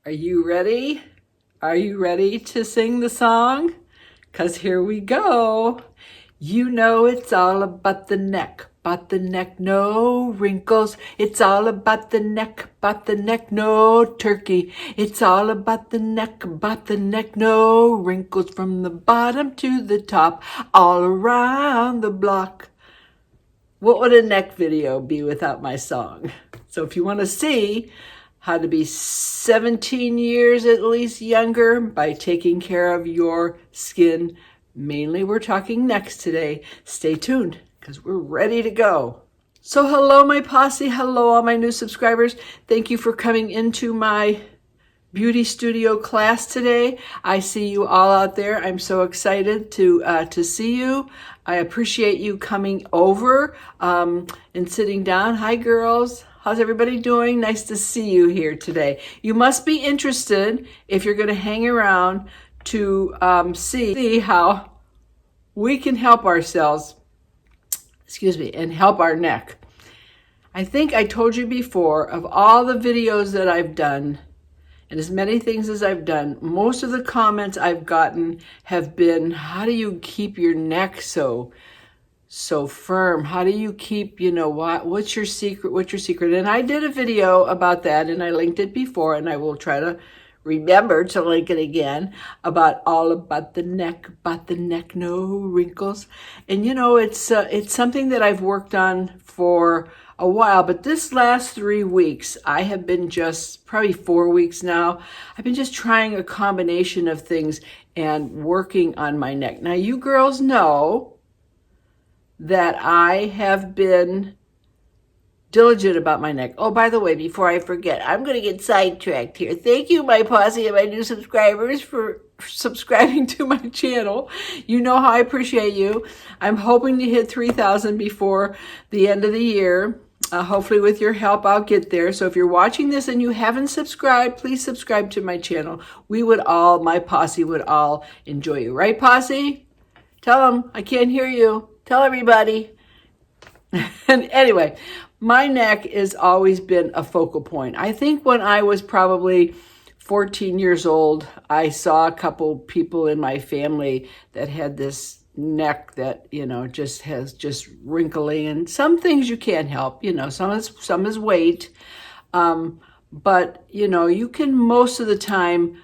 Are you ready? Are you ready to sing the song? 'Cause here we go. You know it's all about the neck, no wrinkles. It's all about the neck, no turkey. It's all about the neck, no wrinkles from the bottom to the top, all around the block. What would a neck video be without my song? So if you want to see how to be 17 years at least younger by taking care of your skin, mainly we're talking necks today, stay tuned because we're ready to go. So hello, my posse. Hello, all my new subscribers. Thank you for coming into my beauty studio class today. I see you all out there. I'm so excited to see you. I appreciate you coming over and sitting down. Hi, girls. How's everybody doing? Nice to see you here today. You must be interested, if you're going to hang around, to see how we can help ourselves, and help our neck. I think I told you before, of all the videos that I've done, and as many things as I've done, most of the comments I've gotten have been, how do you keep your neck so firm? How do you keep, what's your secret? And I did a video about that, and I linked it before, and I will try to remember to link it again, all about the neck, no wrinkles. And it's something that I've worked on for a while, but this last 3 weeks, I have been probably 4 weeks now, I've been just trying a combination of things and working on my neck. Now, you girls know that I have been diligent about my neck. Oh, by the way, before I forget, I'm going to get sidetracked here. Thank you, my posse and my new subscribers, for subscribing to my channel. You know how I appreciate you. I'm hoping to hit 3,000 before the end of the year. Hopefully with your help, I'll get there. So if you're watching this and you haven't subscribed, please subscribe to my channel. My posse would all enjoy you. Right, posse? Tell them I can't hear you. Tell everybody. And anyway, my neck has always been a focal point. I think when I was probably 14 years old, I saw a couple people in my family that had this neck that, just wrinkly, and some things you can't help, some is weight. But, you can most of the time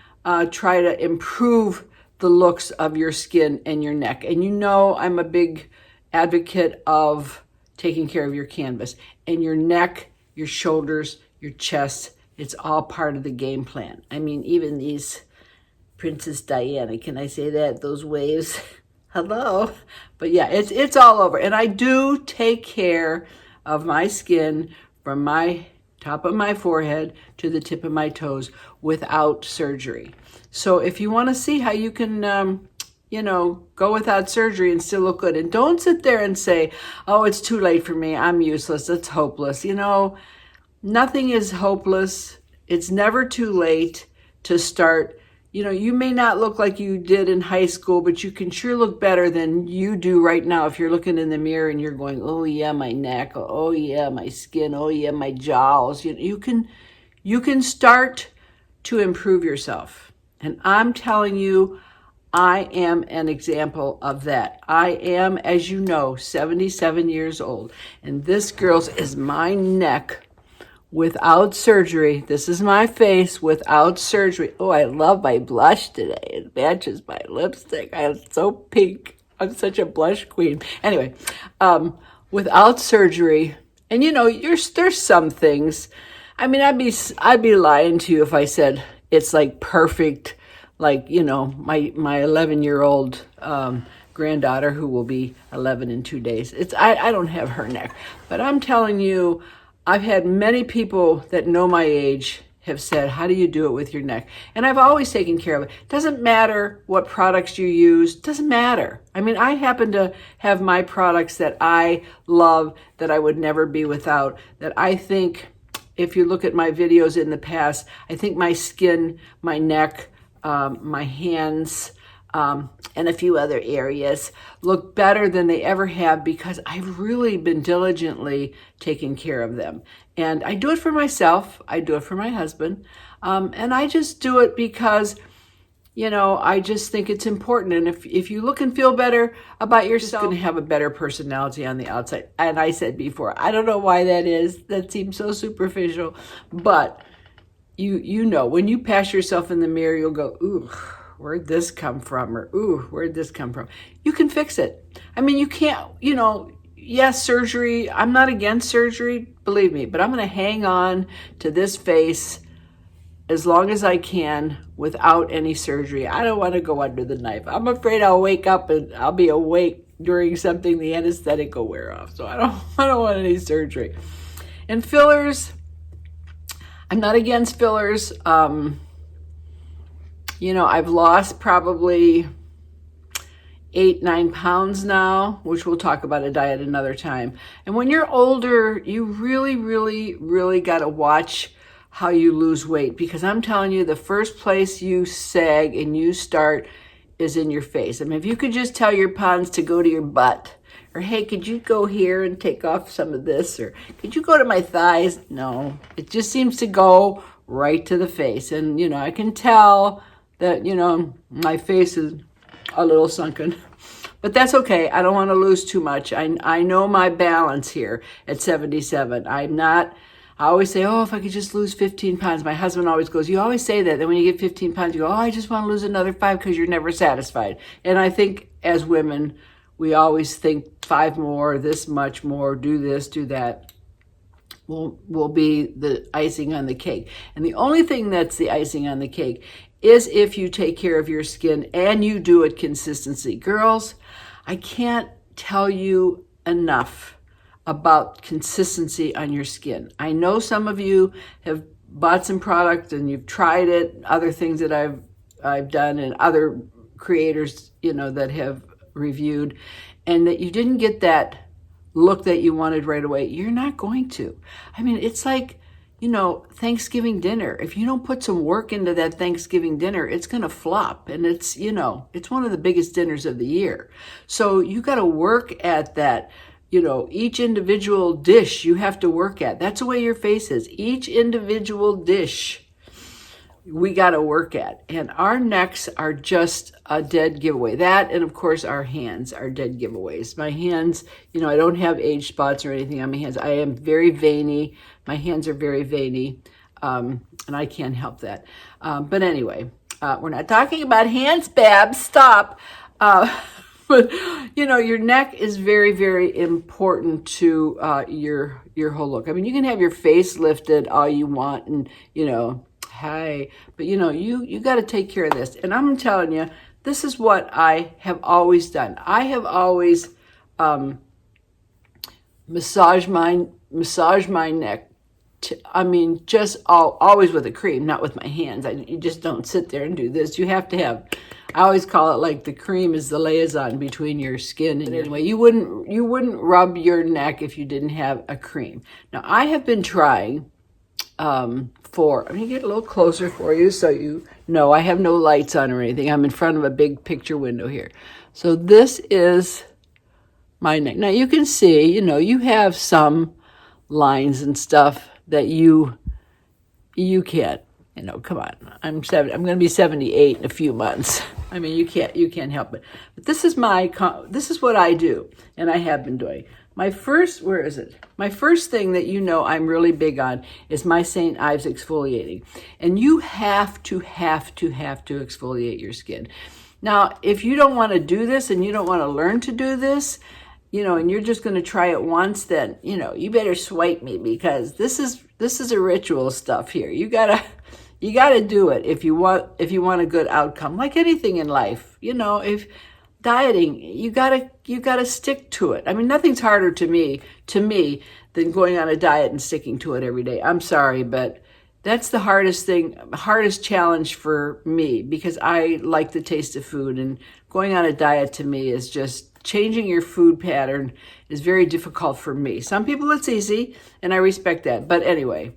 try to improve the looks of your skin and your neck. And I'm a big advocate of taking care of your canvas and your neck, your shoulders, your chest. It's all part of the game plan. I mean, even these Princess Diana, can I say that? Those waves, hello. But yeah, it's all over. And I do take care of my skin from my top of my forehead to the tip of my toes without surgery. So if you want to see how you can, go without surgery and still look good. And don't sit there and say, oh, it's too late for me. I'm useless. It's hopeless. Nothing is hopeless. It's never too late to start. You may not look like you did in high school, but you can sure look better than you do right now if you're looking in the mirror and you're going, oh yeah, my neck. Oh yeah, my skin. Oh yeah, my jowls. You can start to improve yourself. And I'm telling you, I am an example of that. I am, as you know, 77 years old. And this, girls, is my neck without surgery. This is my face without surgery. Oh, I love my blush today. It matches my lipstick. I am so pink. I'm such a blush queen. Anyway, without surgery. And there's some things. I mean, I'd be lying to you if I said it's like perfect. Like, my 11-year-old granddaughter, who will be 11 in 2 days. I don't have her neck, but I'm telling you, I've had many people that know my age have said, how do you do it with your neck? And I've always taken care of it. Doesn't matter what products you use. Doesn't matter. I mean, I happen to have my products that I love, that I would never be without, that I think, if you look at my videos in the past, I think my skin, my neck, my hands, and a few other areas look better than they ever have, because I've really been diligently taking care of them. And I do it for myself. I do it for my husband. And I just do it because, you know, I just think it's important. And if you look and feel better about yourself, you're going to have a better personality on the outside. And I said before, I don't know why that is. That seems so superficial. But you know, when you pass yourself in the mirror, you'll go, ooh, where'd this come from? Or, ooh, where'd this come from? You can fix it. I mean, you can't, you know, yes, surgery. I'm not against surgery, believe me. But I'm going to hang on to this face as long as I can without any surgery. I don't want to go under the knife. I'm afraid I'll wake up and I'll be awake during something, the anesthetic will wear off. So I don't want any surgery. And fillers, I'm not against fillers. You know, I've lost probably 8-9 pounds now, which we'll talk about a diet another time. And when you're older, you really got to watch how you lose weight, because I'm telling you, the first place you sag and you start is in your face. I mean, if you could just tell your pons to go to your butt, or hey, could you go here and take off some of this, or could you go to my thighs? No, it just seems to go right to the face. And, you know, I can tell that, you know, my face is a little sunken. But that's okay. I don't want to lose too much. I know my balance here at 77. I always say, oh, if I could just lose 15 pounds. My husband always goes, you always say that. Then when you get 15 pounds, you go, oh, I just want to lose another 5 because you're never satisfied. And I think as women, we always think 5 more, this much more, do this, do that, will be the icing on the cake. And the only thing that's the icing on the cake is if you take care of your skin and you do it consistently. Girls, I can't tell you enough about consistency on your skin. I know some of you have bought some product and you've tried it, other things that I've done and other creators, you know, that have reviewed, and that you didn't get that look that you wanted right away. You're not going to. I mean, it's like, you know, Thanksgiving dinner. If you don't put some work into that Thanksgiving dinner, it's going to flop. And it's, you know, it's one of the biggest dinners of the year. So you got to work at that. You know, each individual dish you have to work at. That's the way your face is. Each individual dish we got to work at. And our necks are just a dead giveaway. That, and of course, our hands are dead giveaways. My hands, you know, I don't have age spots or anything on my hands. I am very veiny. My hands are very veiny, and I can't help that. But anyway, we're not talking about hands, Babs. Stop. But, you know, your neck is very important to your whole look. I mean, you can have your face lifted all you want and, you know, hi. But, you know, you got to take care of this. And I'm telling you, this is what I have always done. I have always massaged my neck. I mean, just always with a cream, not with my hands. You just don't sit there and do this. You have to have... I always call it like the cream is the liaison between your skin and anyway. You wouldn't rub your neck if you didn't have a cream. Now I have been trying I'm gonna get a little closer for you so you know I have no lights on or anything. I'm in front of a big picture window here. So this is my neck. Now you can see, you know, you have some lines and stuff that you can't. You know, come on. I'm going to be 78 in a few months. I mean, you can't help it. But this is what I do, and I have been doing. My first thing that you know I'm really big on is my St. Ives exfoliating. And you have to exfoliate your skin. Now, if you don't want to do this and you don't want to learn to do this, you know, and you're just going to try it once, then, you know, you better swipe me, because this is a ritual stuff here. You gotta do it if you want a good outcome. Like anything in life, you know, if dieting, you gotta stick to it. I mean, nothing's harder to me than going on a diet and sticking to it every day. I'm sorry, but that's the hardest challenge for me, because I like the taste of food, and going on a diet to me is just changing your food pattern is very difficult for me. Some people it's easy, and I respect that. But anyway,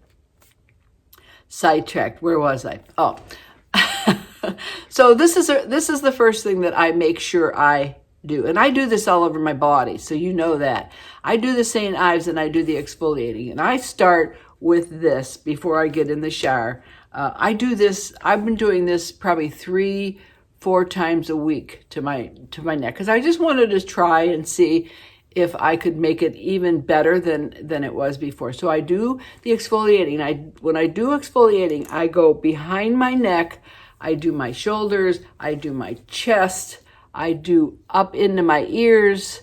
sidetracked. Where was I? Oh, so this is the first thing that I make sure I do, and I do this all over my body, so you know that. I do the St. Ives and I do the exfoliating, and I start with this before I get in the shower. I do this, I've been doing this probably 3-4 times a week to my neck, because I just wanted to try and see if I could make it even better than it was before. So I do the exfoliating. When I do exfoliating, I go behind my neck, I do my shoulders, I do my chest, I do up into my ears,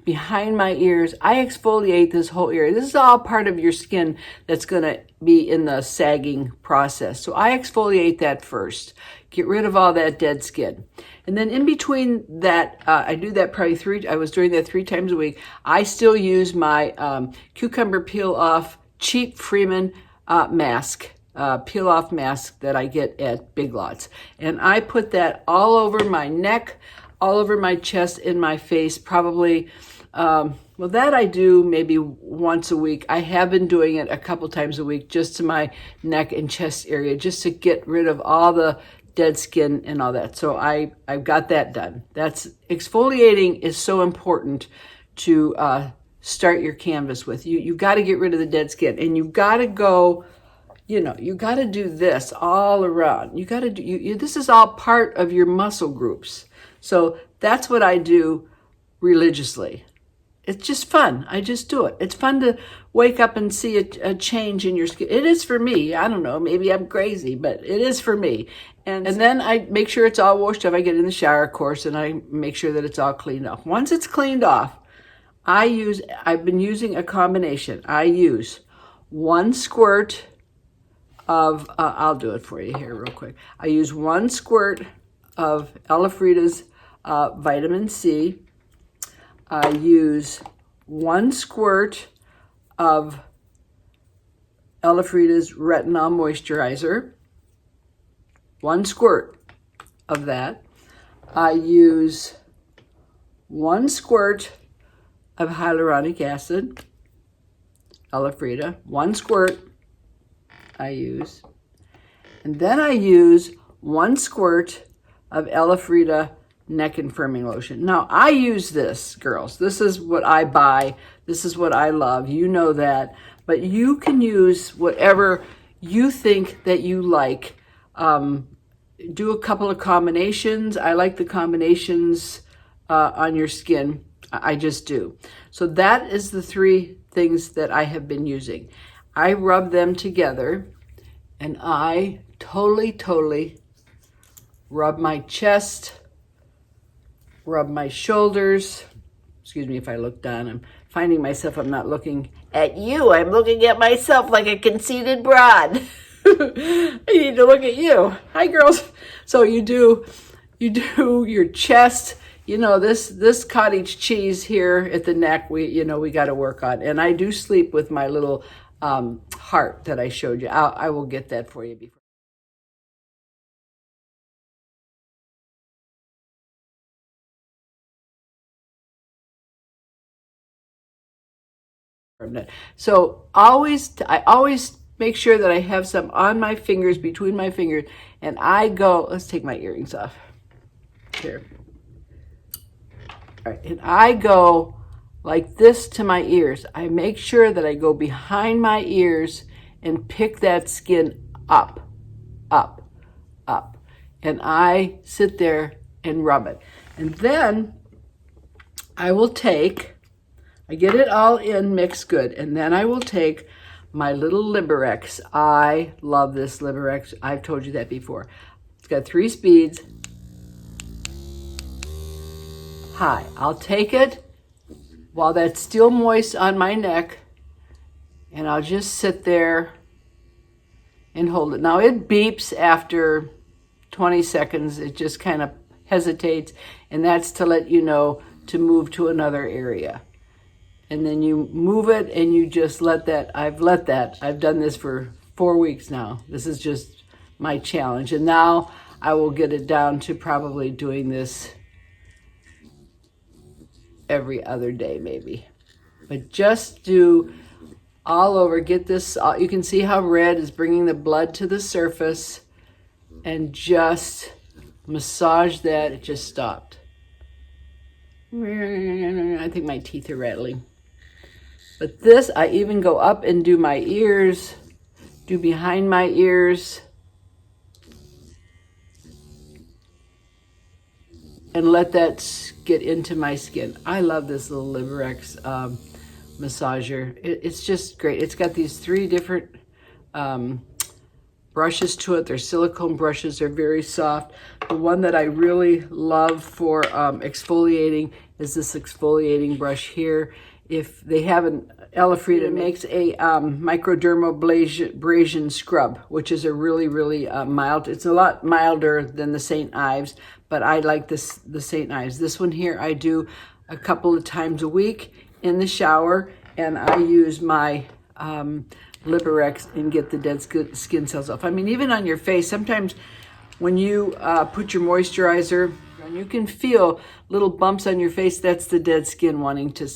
behind my ears. I exfoliate this whole area. This is all part of your skin that's going to be in the sagging process. So I exfoliate that first. Get rid of all that dead skin. And then in between that, I do that probably I was doing that 3 times a week. I still use my cucumber peel off cheap Freeman mask. Peel off mask that I get at Big Lots. And I put that all over my neck, all over my chest, in my face, probably, well, that I do maybe once a week. I have been doing it a couple times a week just to my neck and chest area, just to get rid of all the dead skin and all that. So I've got that done. Exfoliating is so important to start your canvas with. You've got to get rid of the dead skin, and you've got to go, you got to do this all around. You got to do, this is all part of your muscle groups. So that's what I do religiously. It's just fun. I just do it. It's fun to wake up and see a change in your skin. It is for me. I don't know. Maybe I'm crazy, but it is for me. And then I make sure it's all washed off. I get in the shower, of course, and I make sure that it's all cleaned off. Once it's cleaned off, I've been using a combination. I use 1 squirt of, I'll do it for you here real quick. I use 1 squirt of Ella Freda's vitamin C. I use 1 squirt of Ella Freda's retinol moisturizer. 1 squirt of that. I use 1 squirt of hyaluronic acid, Ella Freda. 1 squirt I use. And then I use 1 squirt of Ella Freda neck and firming lotion. Now, I use this, girls. This is what I buy. This is what I love. You know that. But you can use whatever you think that you like. Do a couple of combinations. I like the combinations on your skin. I just do. So that is the 3 things that I have been using. I rub them together, and I totally rub my chest, rub my shoulders. Excuse me if I look down. I'm finding myself, I'm not looking at you. I'm looking at myself like a conceited broad. I need to look at you. Hi, girls. So you do your chest. This cottage cheese here at the neck, we got to work on. And I do sleep with my little heart that I showed you. I will get that for you before. So I always make sure that I have some on my fingers, between my fingers, and I go, let's take my earrings off. Here. All right, and I go like this to my ears. I make sure that I go behind my ears and pick that skin up. And I sit there and rub it. And then I get it all in mixed good, and then I will take my little Liberex. I love this Liberex. I've told you that before. It's got 3 speeds. High. I'll take it while that's still moist on my neck, and I'll just sit there and hold it. Now it beeps after 20 seconds. It just kind of hesitates, and that's to let you know to move to another area. And then you move it and you just let that. I've done this for 4 weeks now. This is just my challenge. And now I will get it down to probably doing this every other day maybe. But just do all over. Get this. You can see how red is bringing the blood to the surface. And just massage that. It just stopped. I think my teeth are rattling. But this, I even go up and do my ears, do behind my ears, and let that get into my skin. I love this little Liberex massager. It's just great. It's got these 3 different brushes to it. They're silicone brushes. They're very soft. The one that I really love for exfoliating is this exfoliating brush here. If they haven't, Ella Freda makes a microdermabrasion scrub, which is a really, really mild. It's a lot milder than the St. Ives, but I like the St. Ives. This one here I do a couple of times a week in the shower, and I use my Liberex and get the dead skin cells off. I mean, even on your face, sometimes when you put your moisturizer on, you can feel little bumps on your face. That's the dead skin wanting to,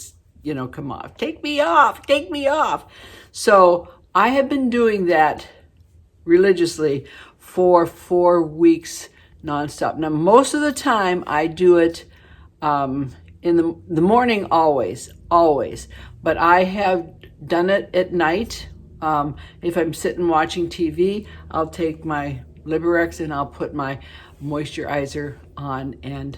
you know, come off. Take me off, take me off. So I have been doing that religiously for 4 weeks nonstop. Now, most of the time I do it in the morning, always. But I have done it at night. If I'm sitting watching TV, I'll take my Liberex and I'll put my moisturizer on, and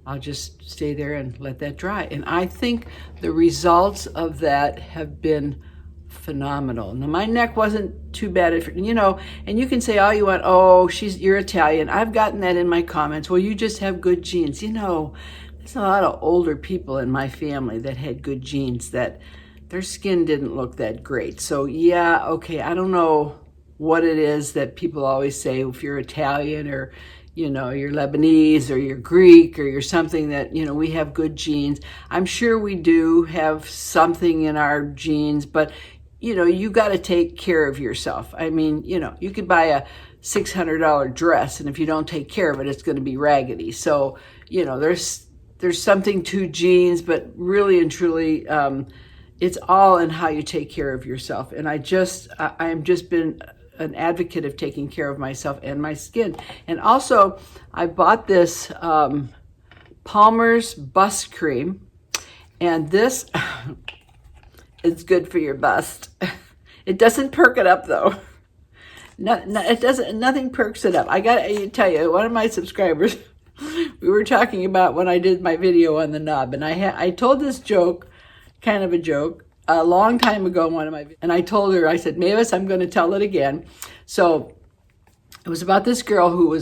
I'll just stay there and let that dry. And I think the results of that have been phenomenal. Now, my neck wasn't too bad, you know, and you can say all you want, oh, you're Italian. I've gotten that in my comments. Well, you just have good genes. You know, there's a lot of older people in my family that had good genes that their skin didn't look that great. So yeah, okay, I don't know what it is that people always say if you're Italian or, you know, you're Lebanese or you're Greek or you're something that, you know, we have good genes. I'm sure we do have something in our genes, but, you know, you got to take care of yourself. I mean, you know, you could buy a $600 dress, and if you don't take care of it, it's going to be raggedy. So, you know, there's something to genes, but really and truly, it's all in how you take care of yourself. And I'm just been an advocate of taking care of myself and my skin. And also, I bought this Palmer's Bust Cream, and this is good for your bust. It doesn't perk it up though. It doesn't. Nothing perks it up. I gotta tell you, one of my subscribers, we were talking about when I did my video on the knob, and I told this joke, kind of a joke, a long time ago in one of my videos, and I told her, I said, Mavis, I'm going to tell it again. So it was about this girl who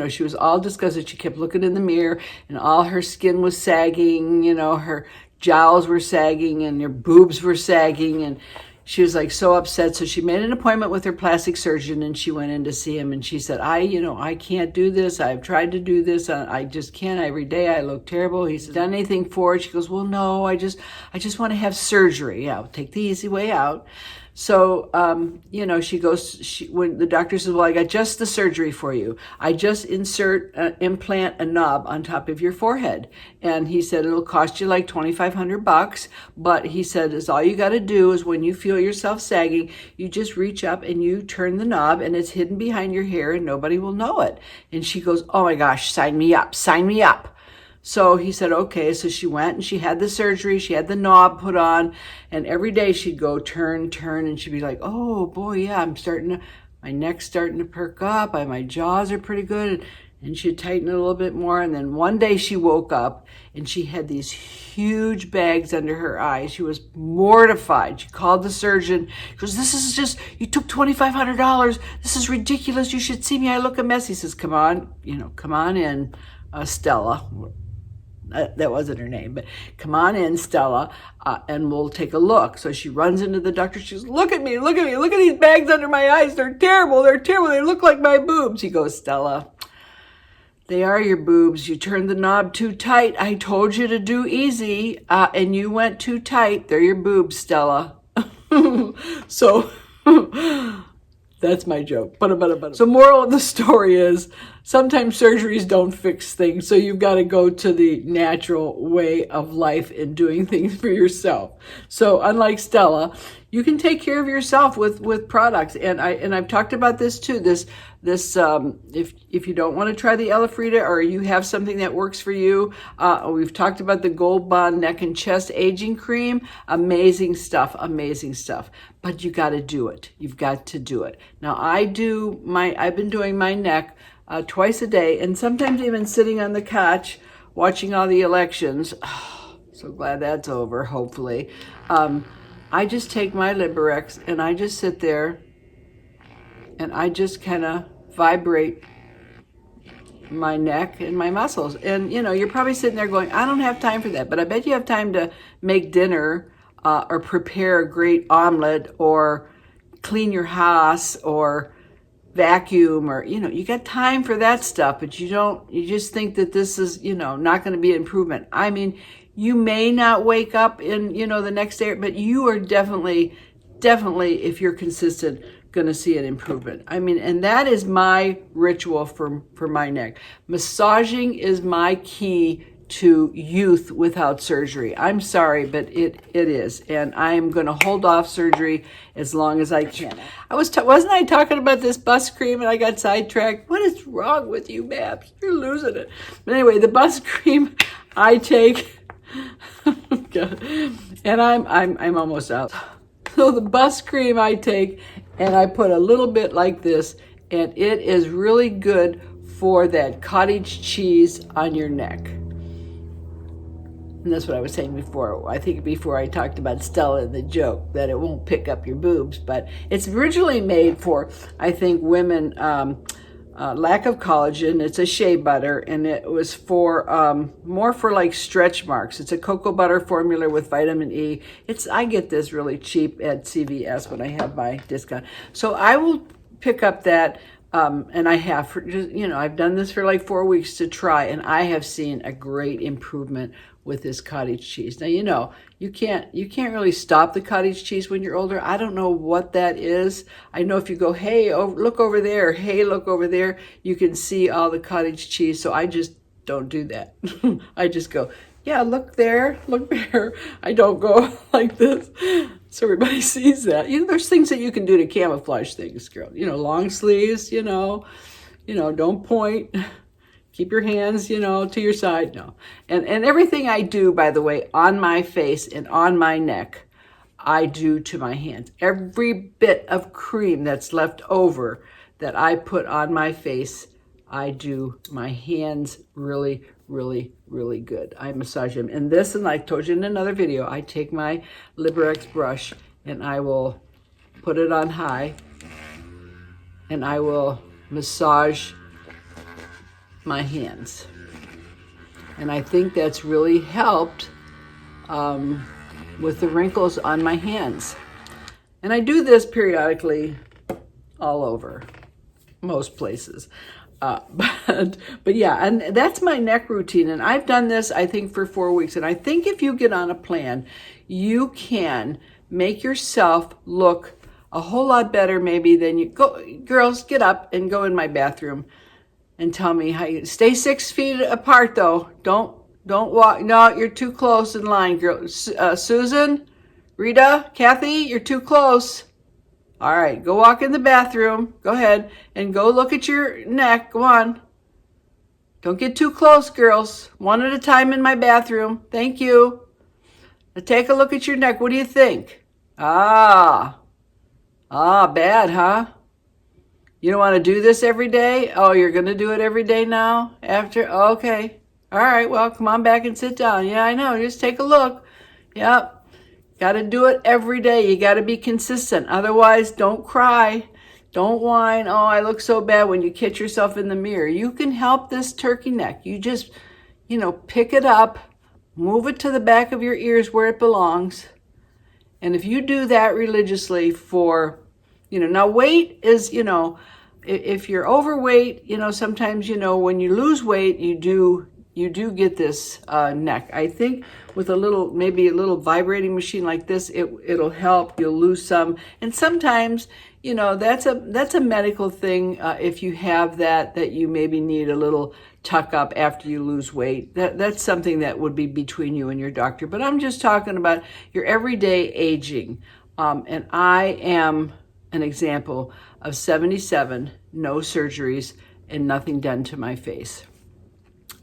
she was all disgusted. She kept looking in the mirror, and all her skin was sagging, you know, her jowls were sagging, and her boobs were sagging, and she was like so upset. So she made an appointment with her plastic surgeon, and she went in to see him, and she said, I can't do this. I've tried to do this. I just can't. Every day I look terrible. He said, done anything for it? She goes, well, no, I just want to have surgery. Yeah, I'll take the easy way out. So, she goes, when the doctor says, well, I got just the surgery for you. I just implant a knob on top of your forehead. And he said, it'll cost you like $2,500. But he said, is all you got to do is when you feel yourself sagging, you just reach up and you turn the knob, and it's hidden behind your hair and nobody will know it. And she goes, oh my gosh, sign me up. So he said, okay. So she went and she had the surgery. She had the knob put on, and every day she'd go turn, and she'd be like, oh boy, yeah, my neck's starting to perk up. My jaws are pretty good. And she'd tighten it a little bit more. And then one day she woke up and she had these huge bags under her eyes. She was mortified. She called the surgeon. She goes, this is just, you took $2,500. This is ridiculous. You should see me. I look a mess. He says, come on in, Stella. That wasn't her name, but come on in, Stella, and we'll take a look. So she runs into the doctor. She goes, look at me. Look at these bags under my eyes. They're terrible. They look like my boobs. He goes, Stella, they are your boobs. You turned the knob too tight. I told you to do easy, and you went too tight. They're your boobs, Stella. So that's my joke. So moral of the story is sometimes surgeries don't fix things. So you've got to go to the natural way of life and doing things for yourself. So unlike Stella, you can take care of yourself with products. And I've talked about this too, this this, if you don't want to try the Ella Freda, or you have something that works for you, we've talked about the Gold Bond Neck and Chest Aging Cream. Amazing stuff, amazing stuff. But you got to do it. You've got to do it. Now I've been doing my neck twice a day, and sometimes even sitting on the couch watching all the elections. Oh, so glad that's over, hopefully. I just take my Liberex and I just sit there and I just kind of vibrate my neck and my muscles. And you know, you're probably sitting there going, I don't have time for that. But I bet you have time to make dinner or prepare a great omelet or clean your house or vacuum, or you know, you got time for that stuff. But you just think that this is, you know, not going to be an improvement. I mean, you may not wake up in, you know, the next day, but you are definitely, if you're consistent, going to see an improvement. I mean, and that is my ritual for my neck. Massaging is my key to youth without surgery. I'm sorry, but it is. And I am going to hold off surgery as long as I can. Wasn't I talking about this bus cream and I got sidetracked? What is wrong with you, Babs? You're losing it. But anyway, the bus cream I take, and I'm almost out. So the bus cream I take, and I put a little bit like this, and it is really good for that cottage cheese on your neck. And that's what I was saying before. I think before I talked about Stella and the joke, that it won't pick up your boobs, but it's originally made for, I think, women, lack of collagen. It's a shea butter, and it was for more for like stretch marks. It's a cocoa butter formula with vitamin E. I get this really cheap at CVS when I have my discount. So I will pick up that, and I have for just, you know, I've done this for like 4 weeks to try, and I have seen a great improvement with this cottage cheese. Now, you know, you can't really stop the cottage cheese when you're older. I don't know what that is. I know if you go, hey, look over there, hey, look over there, you can see all the cottage cheese. So I just don't do that. I just go, yeah, look there, look there. I don't go like this, so everybody sees that. You know, there's things that you can do to camouflage things, girl. You know, long sleeves, you know, don't point. Keep your hands, you know, to your side. No. And everything I do, by the way, on my face and on my neck, I do to my hands. Every bit of cream that's left over that I put on my face, I do my hands really, really, really good. I massage them. And this, and I told you in another video, I take my Liberex brush and I will put it on high and I will massage my hands. And I think that's really helped with the wrinkles on my hands. And I do this periodically all over, most places. But yeah, and that's my neck routine. And I've done this, I think, for 4 weeks. And I think if you get on a plan, you can make yourself look a whole lot better maybe than you go. Girls, get up and go in my bathroom and tell me how you stay 6 feet apart, though. Don't walk. No, you're too close in line, girl. Susan, Rita, Kathy, you're too close. All right, go walk in the bathroom. Go ahead and go look at your neck. Go on. Don't get too close, girls. One at a time in my bathroom. Thank you. Now take a look at your neck. What do you think? Bad, huh? You don't want to do this every day? Oh, you're going to do it every day now? After? Okay. All right, well, come on back and sit down. Yeah, I know. Just take a look. Yep. Got to do it every day. You got to be consistent. Otherwise, don't cry. Don't whine. Oh, I look so bad when you catch yourself in the mirror. You can help this turkey neck. You just, pick it up, move it to the back of your ears where it belongs. And if you do that religiously for, now weight is, if you're overweight, sometimes, when you lose weight, you do get this neck. I think with maybe a little vibrating machine like this, it'll help. You'll lose some. And sometimes, that's a medical thing. If you have that you maybe need a little tuck up after you lose weight. That's something that would be between you and your doctor. But I'm just talking about your everyday aging. And I am an example of 77 no surgeries, and nothing done to my face.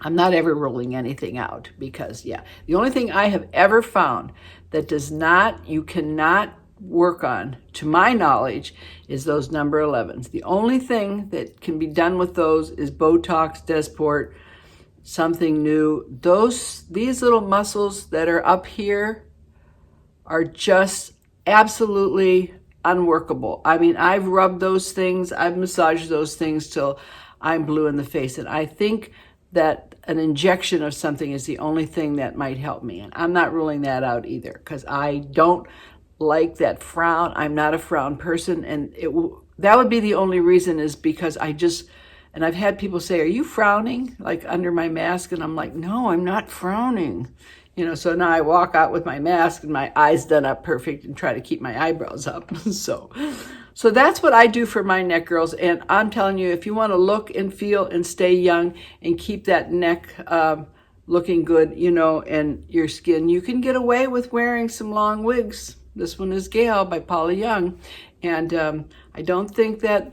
I'm not ever ruling anything out because, yeah, the only thing I have ever found that you cannot work on, to my knowledge, is those number 11s. The only thing that can be done with those is Botox, Dysport, something new. These little muscles that are up here are just absolutely unworkable. I mean, I've rubbed those things, I've massaged those things till I'm blue in the face. And I think that an injection of something is the only thing that might help me. And I'm not ruling that out either because I don't like that frown. I'm not a frown person. And that would be the only reason, is because and I've had people say, are you frowning like under my mask? And I'm like, no, I'm not frowning. So now I walk out with my mask and my eyes done up perfect and try to keep my eyebrows up. So that's what I do for my neck, girls. And I'm telling you, if you want to look and feel and stay young and keep that neck looking good, and your skin, you can get away with wearing some long wigs. This one is Gayle by Paula Young. And I don't think that,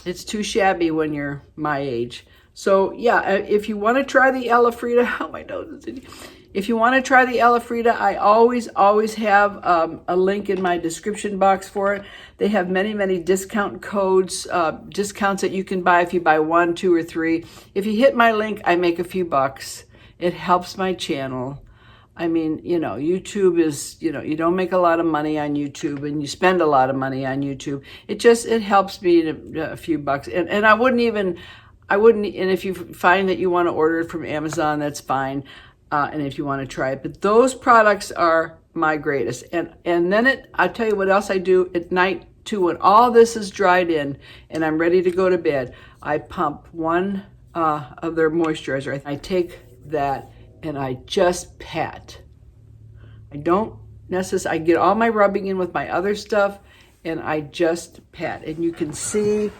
it's too shabby when you're my age. So yeah, if you want to try the Ella Freda, oh my nose is itchy. If you want to try the Ella Freda, I always have a link in my description box for it. They have many discount codes, discounts that you can buy if you buy 1, 2, or 3. If you hit my link, I make a few bucks. It helps my channel. I mean, YouTube is, you don't make a lot of money on YouTube and you spend a lot of money on YouTube. It helps me a few bucks. And I wouldn't, and if you find that you want to order it from Amazon, that's fine. And if you want to try it, but those products are my greatest. And then I'll tell you what else I do at night too. When all this is dried in and I'm ready to go to bed, I pump one of their moisturizer. I take that and I just pat. I don't necessarily, I get all my rubbing in with my other stuff and I just pat. And you can see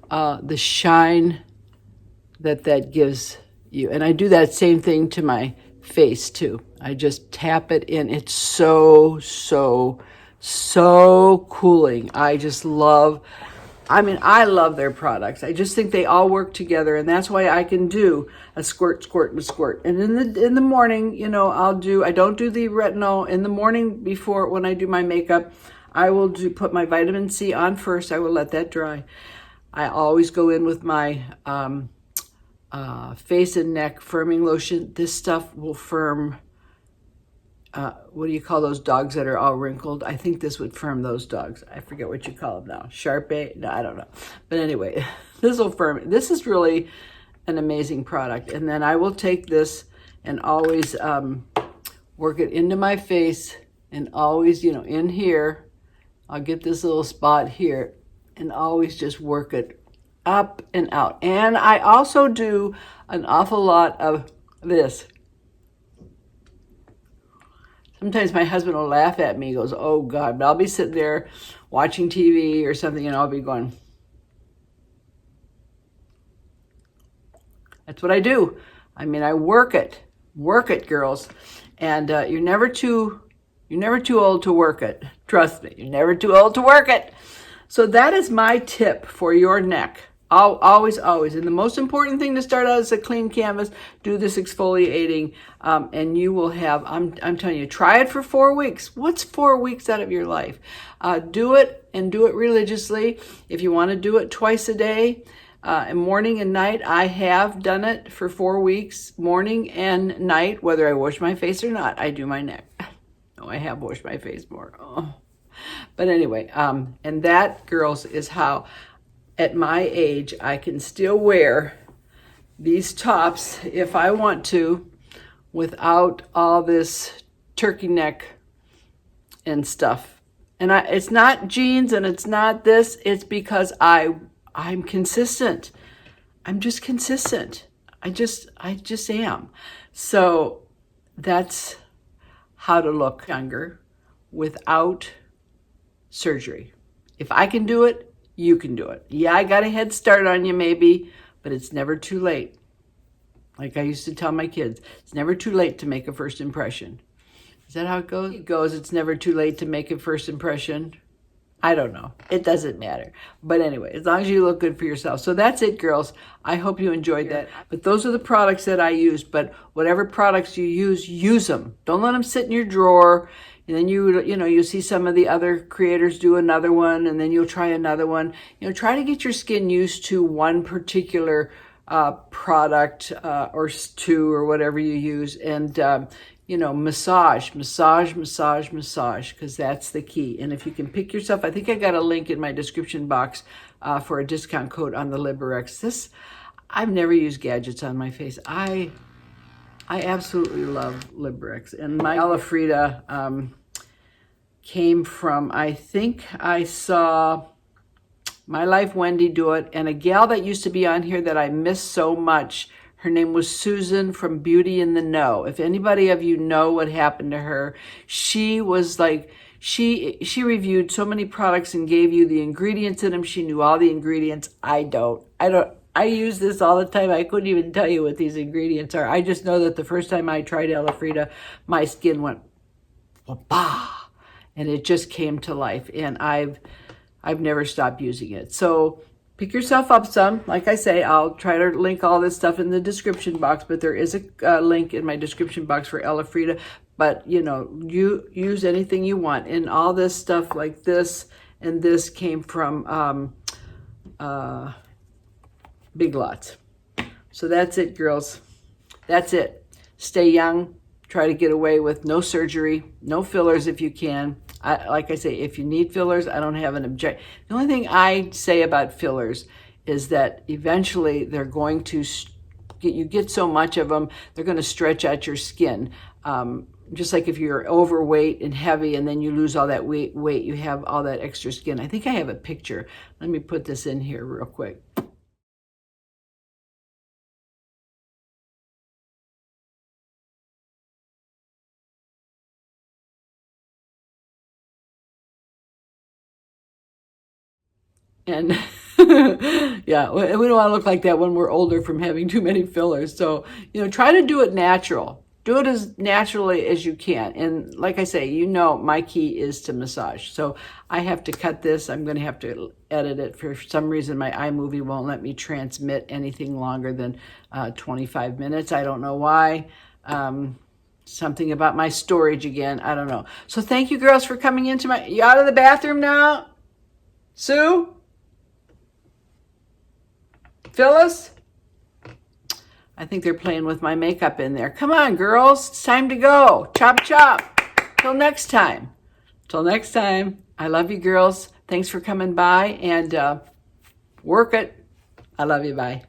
the shine that gives you. And I do that same thing to my face too. I just tap it in. It's so cooling. I love their products. I just think they all work together, and that's why I can do a squirt, and a squirt. And in the morning, I don't do the retinol in the morning before when I do my makeup. I will put my vitamin C on first. I will let that dry. I always go in with my face and neck firming lotion. This stuff will firm, what do you call those dogs that are all wrinkled? I think this would firm those dogs. I forget what you call them now. Sharpay? No, I don't know. But anyway, this will firm. This is really an amazing product. And then I will take this and always work it into my face and always, in here, I'll get this little spot here and always just work it up and out. And I also do an awful lot of this. Sometimes my husband will laugh at me. He goes, oh God, but I'll be sitting there watching TV or something and I'll be going. That's what I do. I mean, I work it, girls. And you're never too old to work it. Trust me, you're never too old to work it. So that is my tip for your neck. Always. And the most important thing to start out is a clean canvas. Do this exfoliating, and you will have, I'm telling you, try it for 4 weeks. What's 4 weeks out of your life? Do it and do it religiously. If you want to do it twice a day, morning and night, I have done it for 4 weeks, morning and night, whether I wash my face or not, I do my neck. No, I have washed my face more. Oh. But anyway, and that, girls, is how at my age I can still wear these tops if I want to without all this turkey neck and stuff. And it's not jeans and it's not this, it's because I'm consistent. I'm just consistent. I just am. So that's how to look younger without surgery. If I can do it, you can do it. Yeah, I got a head start on you maybe, but it's never too late. Like I used to tell my kids, it's never too late to make a first impression. Is that how it goes? It goes, it's never too late to make a first impression. I don't know. It doesn't matter. But anyway, as long as you look good for yourself. So that's it, girls. I hope you enjoyed that. But those are the products that I use. But whatever products you use them. Don't let them sit in your drawer. And then you see some of the other creators do another one, and then you'll try another one. Try to get your skin used to one particular product or two or whatever you use. And massage, because that's the key. And if you can pick yourself, I think I got a link in my description box for a discount code on the Liberex. I've never used gadgets on my face. I absolutely love Liberex. And my Ella Freda came from, I think I saw My Life Wendy do it, and a gal that used to be on here that I miss so much. Her name was Susan from Beauty in the Know. If anybody of you know what happened to her, she was like, she reviewed so many products and gave you the ingredients in them. She knew all the ingredients. I don't. I use this all the time. I couldn't even tell you what these ingredients are. I just know that the first time I tried Ella Freda, my skin went, bah, and it just came to life. And I've never stopped using it. So pick yourself up some. Like I say, I'll try to link all this stuff in the description box, but there is a link in my description box for Ella Freda. But, you use anything you want. And all this stuff like this and this came from Big Lots. So that's it, girls. That's it. Stay young. Try to get away with no surgery, no fillers if you can. Like I say, if you need fillers, I don't have an objection. The only thing I say about fillers is that eventually they're going to get so much of them, they're going to stretch out your skin. Just like if you're overweight and heavy and then you lose all that weight, you have all that extra skin. I think I have a picture. Let me put this in here real quick. And yeah, we don't want to look like that when we're older from having too many fillers. So, try to do it natural. Do it as naturally as you can. And like I say, my key is to massage. So I have to cut this. I'm going to have to edit it. For some reason, my iMovie won't let me transmit anything longer than 25 minutes. I don't know why. Something about my storage again. I don't know. So thank you, girls, for coming into you out of the bathroom now? Sue? Phyllis? I think they're playing with my makeup in there. Come on, girls. It's time to go. Chop, chop. Till next time. I love you, girls. Thanks for coming by and work it. I love you. Bye.